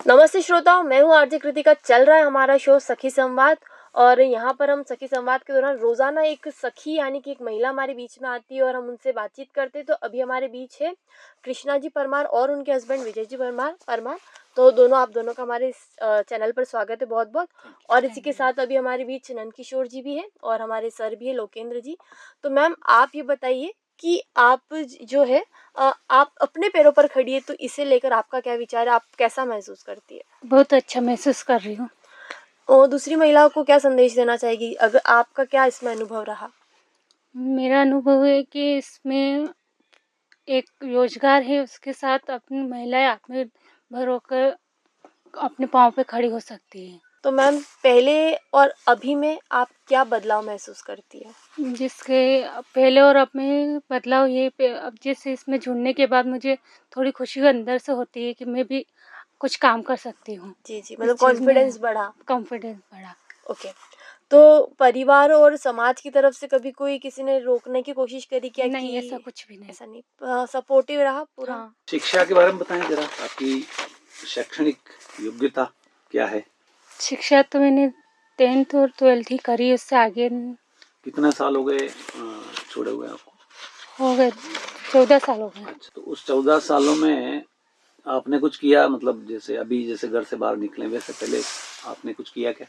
नमस्ते श्रोताओं, मैं हूँ आरजे कृतिका। चल रहा है हमारा शो सखी संवाद और यहाँ पर हम सखी संवाद के दौरान रोजाना एक सखी यानी कि एक महिला हमारे बीच में आती है और हम उनसे बातचीत करते हैं। तो अभी हमारे बीच है कृष्णा जी परमार और उनके हस्बैंड विजय जी परमार। तो दोनों आप दोनों का हमारे इस चैनल पर स्वागत है बहुत बहुत। और इसी के साथ अभी हमारे बीच नंद किशोर जी भी है और हमारे सर भी है लोकेंद्र जी। तो मैम आप ये बताइए कि आप जो है आप अपने पैरों पर खड़ी है, तो इसे लेकर आपका क्या विचार है, आप कैसा महसूस करती है? बहुत अच्छा महसूस कर रही हूँ। और दूसरी महिलाओं को क्या संदेश देना चाहेगी, अगर आपका क्या इसमें अनुभव रहा? मेरा अनुभव है कि इसमें एक रोजगार है, उसके साथ अपनी महिलाएं आत्मनिर्भर होकर अपने पाँव पे खड़ी हो सकती है। तो मैम पहले और अभी में आप क्या बदलाव महसूस करती है? जिसके पहले और अब में बदलाव ये अब जैसे इसमें जुड़ने के बाद मुझे थोड़ी खुशी अंदर से होती है कि मैं भी कुछ काम कर सकती हूँ। जी जी, इस मतलब चीज़ में कॉन्फिडेंस बढ़ा। कॉन्फिडेंस बढ़ा। ओके। तो परिवार और समाज की तरफ से कभी कोई किसी ने रोकने की कोशिश करी क्या नहीं, ऐसा कि? कुछ भी नहीं। ऐसा नहीं, सपोर्टिव रहा पूरा? हाँ। शिक्षा के बारे में बताएं जरा, आपकी शैक्षणिक योग्यता क्या है? शिक्षा तो मैंने 10th और 12th ही करी, उससे आगे कितना साल हो गए छोड़े हुए आपको? हो गए 14 साल हो गए। अच्छा, तो उस 14 सालों में आपने कुछ किया, मतलब जैसे अभी जैसे घर से बाहर निकले वैसे पहले आपने कुछ किया क्या?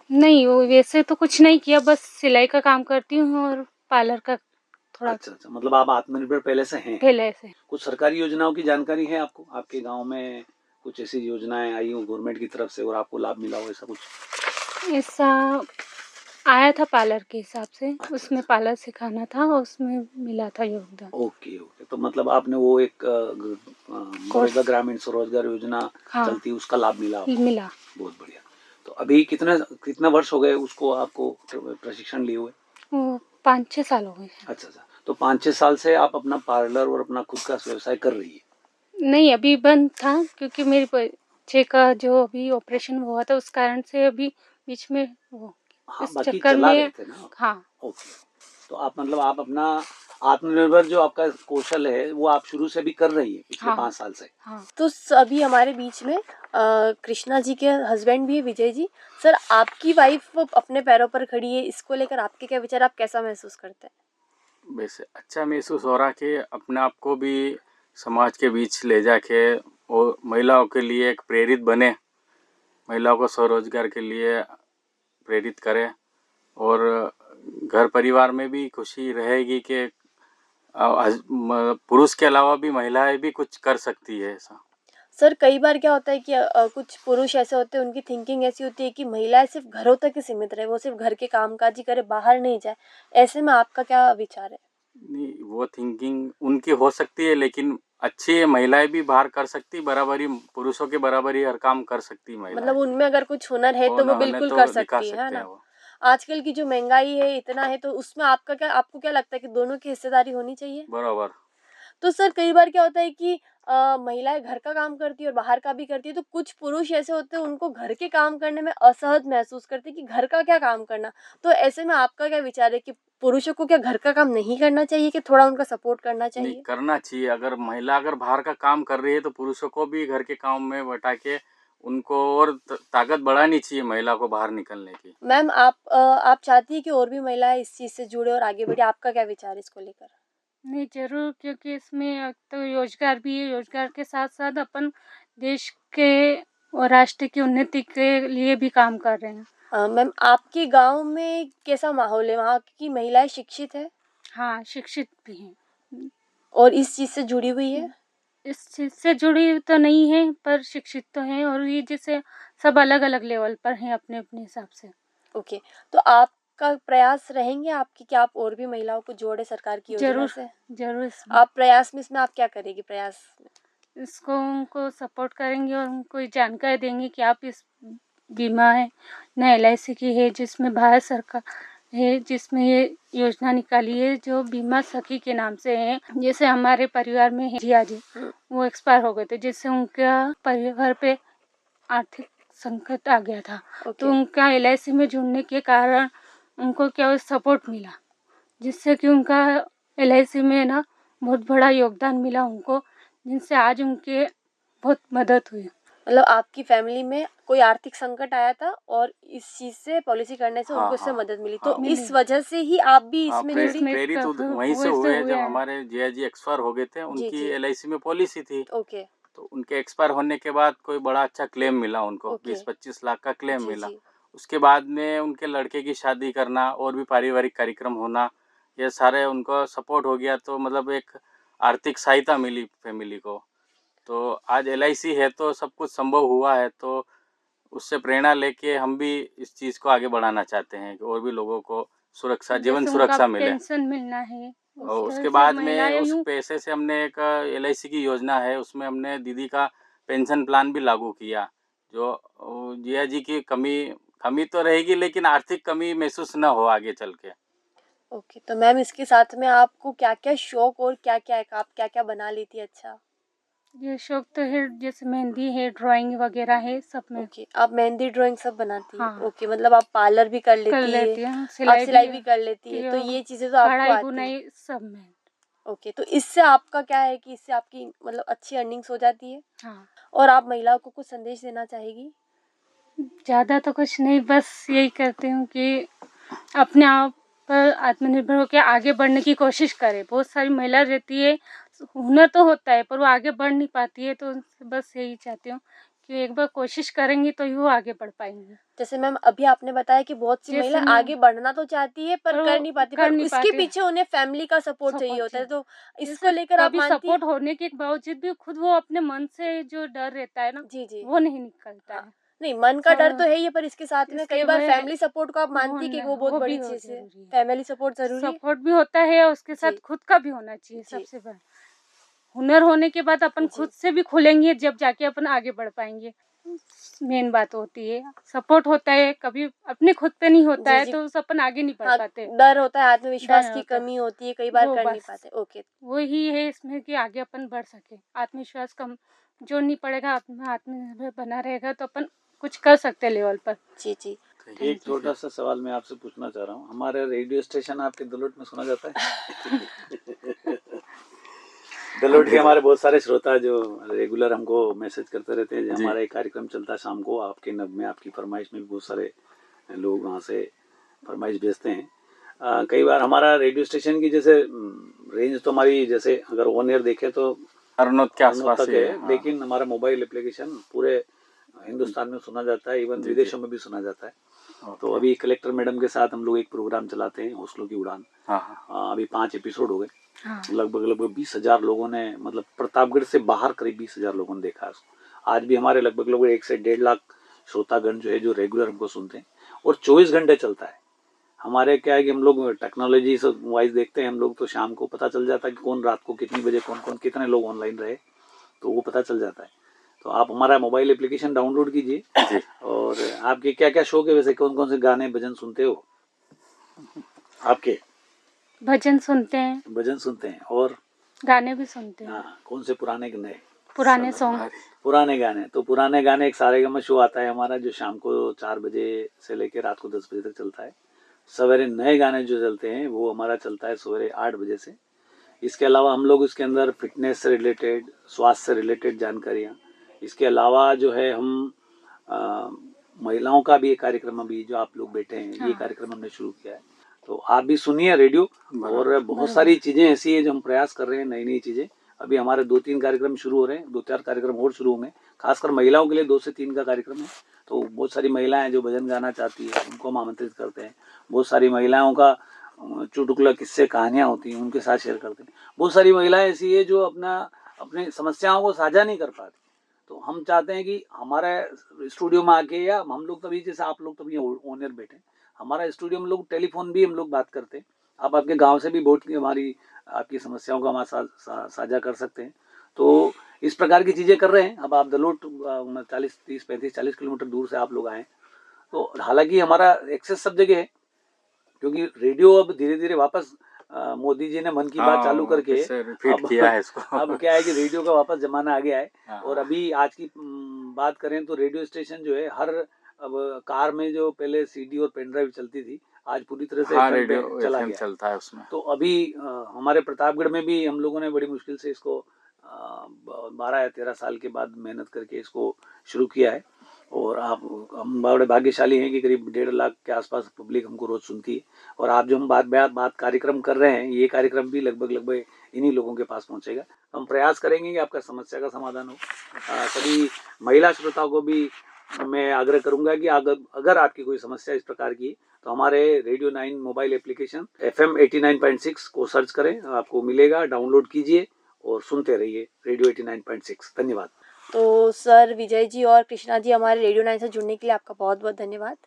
नहीं, वो वैसे तो कुछ नहीं किया, बस सिलाई का काम करती हूँ और पार्लर का थोड़ा अच्छा, मतलब आप आत्मनिर्भर पहले से हैं। पहले से। कुछ सरकारी योजनाओं की जानकारी है आपको? आपके गांव में कुछ ऐसी योजनाएं आई हो गवर्नमेंट की तरफ से और आपको लाभ मिला हो, ऐसा कुछ? ऐसा आया था पार्लर के हिसाब से। अच्छा, उसमें पार्लर सिखाना था और उसमें मिला था योगदान। ओके, तो मतलब आपने वो एक कोर्स। बड़ौदा ग्रामीण स्वरोजगार योजना हाँ, चलती है, उसका लाभ मिला आपको? मिला। बहुत बढ़िया। तो अभी कितना वर्ष हो गए उसको आपको प्रशिक्षण लिए हुए? वो 5-6 साल हो गए। अच्छा, तो 5-6 साल से आप अपना पार्लर और अपना खुद का व्यवसाय कर रही है? नहीं, अभी बंद था क्योंकि मेरे बच्चे का जो अभी ऑपरेशन हुआ था, उस कारण से अभी बीच में वो हाँ, इस बाकी चक्कर चला में। रहे थे ना आप? हाँ। ओके, तो आप मतलब आप अपना आत्मनिर्भर जो आपका कौशल है वो आप शुरू से भी कर रही है पिछले हाँ। 5 साल से? हाँ। तो अभी हमारे बीच में कृष्णा जी के हस्बैंड भी है विजय जी। सर, आपकी वाइफ अपने पैरों पर खड़ी है, इसको लेकर आपके क्या विचार, आप कैसा महसूस करते हैं? वैसे अच्छा महसूस हो रहा कि अपने आप को भी समाज के बीच ले जाके और महिलाओं के लिए एक प्रेरित बने, महिलाओं को स्वरोजगार के लिए प्रेरित करें और घर परिवार में भी खुशी रहेगी कि पुरुष के अलावा भी महिलाएं भी कुछ कर सकती है। ऐसा सर, कई बार क्या होता है कि कुछ पुरुष ऐसे होते हैं, उनकी थिंकिंग ऐसी होती है कि महिलाएं सिर्फ घरों तक ही सीमित रहे, वो सिर्फ घर के कामकाज ही करे, बाहर नहीं जाए। ऐसे में आपका क्या विचार है? नहीं, वो थिंकिंग उनकी हो सकती है, लेकिन अच्छी महिलाएं भी बाहर कर सकती, बराबरी पुरुषों के बराबरी हर काम कर सकती महिलाएं। मतलब उनमें अगर कुछ हुनर है वो तो वो उन्होंने बिल्कुल तो कर दिखा सकती है सकते हैं ना? वो। आजकल की जो महंगाई है इतना है, तो उसमें आपको क्या लगता है कि दोनों की हिस्सेदारी होनी चाहिए? बराबर। तो सर, कई बार क्या होता है कि महिलाएं घर का काम करती है और बाहर का भी करती है, तो कुछ पुरुष ऐसे होते हैं, उनको घर के काम करने में असहज महसूस करते हैं कि घर का क्या काम करना। तो ऐसे में आपका क्या विचार है कि पुरुषों को क्या घर का काम नहीं करना चाहिए, कि थोड़ा उनका सपोर्ट करना नहीं, चाहिए? करना चाहिए। अगर महिला अगर बाहर का काम कर रही है तो पुरुषों को भी घर के काम में बैठा के उनको और ताकत बढ़ानी चाहिए महिला को बाहर निकलने की। मैम, आप चाहती है कि और भी महिलाएं इस चीज से जुड़े और आगे बढ़े, आपका क्या विचार है इसको लेकर? नहीं, ज़रूर, क्योंकि इसमें अब तो रोजगार भी है, रोजगार के साथ-साथ अपन देश के और राष्ट्र की उन्नति के लिए भी काम कर रहे हैं। मैम, आपके गांव में कैसा माहौल है, वहाँ की महिलाएं शिक्षित है हाँ, शिक्षित भी हैं। और इस चीज से जुड़ी हुई है? इस चीज़ से जुड़ी तो नहीं है, पर शिक्षित तो हैं और ये जैसे सब अलग-अलग लेवल पर हैं अपने-अपने हिसाब से। ओके। तो आपका प्रयास रहेंगे आपकी कि आप और भी महिलाओं को जोड़े सरकार की योजना ज़रूर, से? ज़रूर इसमें आप प्रयास में, इसमें आप क्या करेगी प्रयास में? इसको उनको सपोर्ट करेंगे और उनको ये जानकारी देंगे कि आप इस बीमा है ना, LIC की है, जिसमें भारत सरकार है, जिसमें ये योजना निकाली है जो बीमा सखी के नाम से है। जैसे हमारे परिवार में है जिया जी, वो एक्सपायर हो गए थे, जिससे उनका परिवार पे आर्थिक संकट आ गया था। तो उनका LIC में जुड़ने के कारण उनको क्या सपोर्ट मिला, जिससे कि उनका LIC में ना बहुत बड़ा योगदान मिला उनको, जिनसे आज उनके बहुत मदद हुई। मतलब आपकी फैमिली में कोई आर्थिक संकट आया था और इस चीज से पॉलिसी करने से हाँ, उनको इससे हाँ, मदद मिली, हाँ। तो मिली। इस वजह से ही आप भी हाँ, इसमें प्रे, जुड़ी। प्रेरित वहीं से वैसे हुए जब हुए हैं। हमारे जिया जी एक्सपायर हो गए थे, जी उनकी जी। एलआईसी में पॉलिसी थी। ओके तो उनके एक्सपायर होने के बाद कोई बड़ा अच्छा क्लेम मिला उनको, ओके। 20-25 लाख का क्लेम जी मिला। जी। उसके बाद में उनके लड़के की शादी करना और भी पारिवारिक कार्यक्रम होना, ये सारे उनको सपोर्ट हो गया, तो मतलब एक आर्थिक सहायता मिली फैमिली को। तो आज एलआईसी है तो सब कुछ संभव हुआ है, तो उससे प्रेरणा लेके हम भी इस चीज़ को आगे बढ़ाना चाहते हैं कि और भी लोगों को सुरक्षा, जीवन जैसे उनका सुरक्षा मिले। पेंशन मिलना है, उस और तरह उसके से बाद में महिलाएं उस यूँ पैसे से हमने एक एलआईसी की योजना है, उसमें हमने दीदी का पेंशन प्लान भी लागू किया, जो जिया जी की कमी कमी तो रहेगी, लेकिन आर्थिक कमी महसूस न हो आगे चल के। ओके, तो मैम इसके साथ में आपको क्या क्या शौक और क्या क्या है, आप क्या क्या बना लेती है? अच्छा। ये शौक तो है, जैसे मेहंदी है, ड्राइंग वगैरह है, सब में ओके, आप मेहंदी ड्राइंग सब बनाती है? हाँ ओके, मतलब आप पार्लर भी कर कर लेती है, लेती हूँ, आप सिलाई सिलाई भी भी कर लेती है, तो ये चीज़ें तो आपको कढ़ाई आती है। बुनाई सब में। ओके, तो इससे आपका क्या है कि इससे आपकी मतलब अच्छी अर्निंग्स हो जाती है हाँ, और आप महिलाओं को कुछ संदेश देना चाहेगी? ज़्यादा तो कुछ नहीं, बस यही करती हूँ कि अपने आप पर आत्मनिर्भर होकर आगे बढ़ने की कोशिश करें। बहुत सारी महिला रहती है, हुनर तो होता है पर वो आगे बढ़ नहीं पाती है, तो उनसे बस यही चाहती हूँ कि एक बार कोशिश करेंगी तो ही वो आगे बढ़ पाएंगी। जैसे मैम अभी आपने बताया कि बहुत सी जैसे महिलाएं मैं आगे बढ़ना तो चाहती है पर पर कर वो नहीं पाती, कर पर नहीं इसके पाते, पीछे उन्हें फैमिली का सपोर्ट चाहिए सपोर्ट होता है, चाहिए। तो इसको जैसे लेकर आप कभी मानती है? सपोर्ट होने के बावजूद भी खुद वो अपने मन से जो डर रहता है ना, जी जी। वो नहीं निकलता हाँ, है। नहीं मन का डर तो सब है ही है, पर इसके साथ में कई इसके बार वह फैमिली सपोर्ट को आप मानती है कि वो बहुत वो बड़ी भी हो चीज़ है? ज़रूरी है। फैमिली सपोर्ट ज़रूरी है? सपोर्ट भी होता है और उसके जी, साथ खुद का भी होना चाहिए जी, सबसे बड़ा। हुनर होने के बाद अपन जी, खुद से भी खुलेंगे, जब जाके अपन आगे बढ़ पाएँगे। मेन बात होती है। सपोर्ट होता है, कभी अपने खुद पे नहीं होता जी, है जी। तो उस अपन आगे नहीं बढ़ हाँ, पाते। डर होता है, आत्मविश्वास डर की होता है। कमी होती है, कई बार वो कर नहीं बस पाते। ओके, वही है इसमें कि आगे अपन बढ़ सके। आत्मविश्वास कम जो नहीं पड़ेगा, आत्मनिर्भर बना रहेगा तो अपन कुछ कर सकते हैं लेवल पर। जी, जी। एक छोटा सा सवाल मैं आपसे पूछना चाह रहा हूँ, हमारा रेडियो स्टेशन आपके दलोट में सुना जाता है? दलोट के हमारे बहुत सारे श्रोता जो रेगुलर हमको मैसेज करते रहते हैं, हमारा एक कार्यक्रम चलता है शाम को, आपके नगमे आपकी फरमाइश में भी बहुत सारे लोग वहाँ से फरमाइश भेजते हैं। कई बार हमारा रेडियो स्टेशन की जैसे रेंज तो हमारी जैसे अगर ऑन एयर देखें तो हरनौत के हरनौत आसपास तक ही है, है। हाँ। लेकिन हमारा मोबाइल एप्लीकेशन पूरे हिंदुस्तान में सुना जाता है, इवन जी, विदेशों में भी सुना जाता है। तो ओके। अभी कलेक्टर मैडम के साथ हम लोग एक प्रोग्राम चलाते हैं, हौसलों की उड़ान। हाँ, हाँ। अभी 5 एपिसोड हो गए। हाँ, लगभग 20,000 लोगों ने, मतलब प्रतापगढ़ से बाहर करीब 20,000 लोगों ने देखा है उसको। आज भी हमारे लगभग 1 से 1.5 लाख श्रोतागण जो है जो रेगुलर हमको सुनते हैं, और 24 घंटे चलता है। हमारे क्या है कि हम लोग टेक्नोलॉजी से वाइज देखते हैं हम लोग, तो शाम को पता चल जाता है कि कौन रात को कितनी बजे कौन कौन कितने लोग ऑनलाइन रहे, तो वो पता चल जाता है। तो आप हमारा मोबाइल एप्लीकेशन डाउनलोड कीजिए। जी। और आपके क्या क्या शौक है वैसे, कौन कौन से गाने भजन सुनते हो आपके? भजन सुनते हैं, भजन सुनते हैं और गाने भी सुनते हैं, हाँ, कौन से पुराने के नए? पुराने सॉन्ग। पुराने गाने, तो पुराने गाने एक सारेगामा शो आता है हमारा, जो शाम को 4 बजे से लेकर रात को 10 बजे तक चलता है। सवेरे नए गाने जो चलते हैं वो हमारा चलता है सवेरे 8 बजे से। इसके अलावा हम लोग इसके अंदर फिटनेस से रिलेटेड, स्वास्थ्य से रिलेटेड जानकारियाँ, इसके अलावा जो है हम महिलाओं का भी एक कार्यक्रम, अभी जो आप लोग बैठे हैं ये हाँ, कार्यक्रम हमने शुरू किया है, तो आप भी सुनिए रेडियो। और बहुत सारी चीज़ें ऐसी है जो हम प्रयास कर रहे हैं, नई नई चीज़ें। अभी हमारे 2-3 कार्यक्रम शुरू हो रहे हैं, 2-4 कार्यक्रम और शुरू होंगे, खासकर महिलाओं के लिए 2 से 3 का कार्यक्रम है। तो बहुत सारी महिलाएं जो भजन गाना चाहती है उनको हम आमंत्रित करते हैं। बहुत सारी महिलाओं का चुटकुला किस्से कहानियाँ होती हैं उनके साथ शेयर करते हैं। बहुत सारी महिलाएं ऐसी है जो अपने समस्याओं को साझा नहीं कर पाती, तो हम चाहते हैं कि हमारे स्टूडियो में आके, या हम लोग तभी जैसे आप लोग तभी ओनर बैठे, हमारा स्टूडियो में लोग टेलीफोन भी हम लोग बात करते हैं। आप आपके गांव से भी बहुत हमारी आपकी समस्याओं को हमारे साथ साझा कर सकते हैं। तो इस प्रकार की चीज़ें कर रहे हैं। अब आप दलोट 40, 30, 35, 40 किलोमीटर दूर से आप लोग आए, तो हालांकि हमारा एक्सेस सब जगह है, क्योंकि रेडियो अब धीरे धीरे वापस मोदी जी ने मन की बात चालू करके रिपीट किया है इसको। अब क्या है कि रेडियो का वापस जमाना आ गया है। हाँ, और अभी आज की बात करें तो रेडियो स्टेशन जो है हर, अब कार में जो पहले सीडी और पेन ड्राइव चलती थी, आज पूरी तरह से हाँ, FM रेडियो पे चला एफएम गया है। चलता है उसमें। तो अभी हमारे प्रतापगढ़ में भी हम लोगों ने बड़ी मुश्किल से इसको 12 या 13 साल के बाद मेहनत करके इसको शुरू किया है। और हम बड़े भाग्यशाली हैं कि करीब 1.5 लाख के आसपास पब्लिक हमको रोज सुनती है। और आप जो हम बात कार्यक्रम कर रहे हैं, ये कार्यक्रम भी लगभग इन्हीं लोगों के पास पहुंचेगा। हम प्रयास करेंगे कि आपका समस्या का समाधान हो। सभी महिला श्रोताओं को भी मैं आग्रह करूंगा कि अगर आपकी कोई समस्या इस प्रकार की, तो हमारे रेडियो 9 मोबाइल एप्लीकेशन FM 89.6 को सर्च करें, आपको मिलेगा, डाउनलोड कीजिए और सुनते रहिए रेडियो 89.6। धन्यवाद। तो सर विजय जी और कृष्णा जी, हमारे रेडियो 9 से जुड़ने के लिए आपका बहुत बहुत धन्यवाद।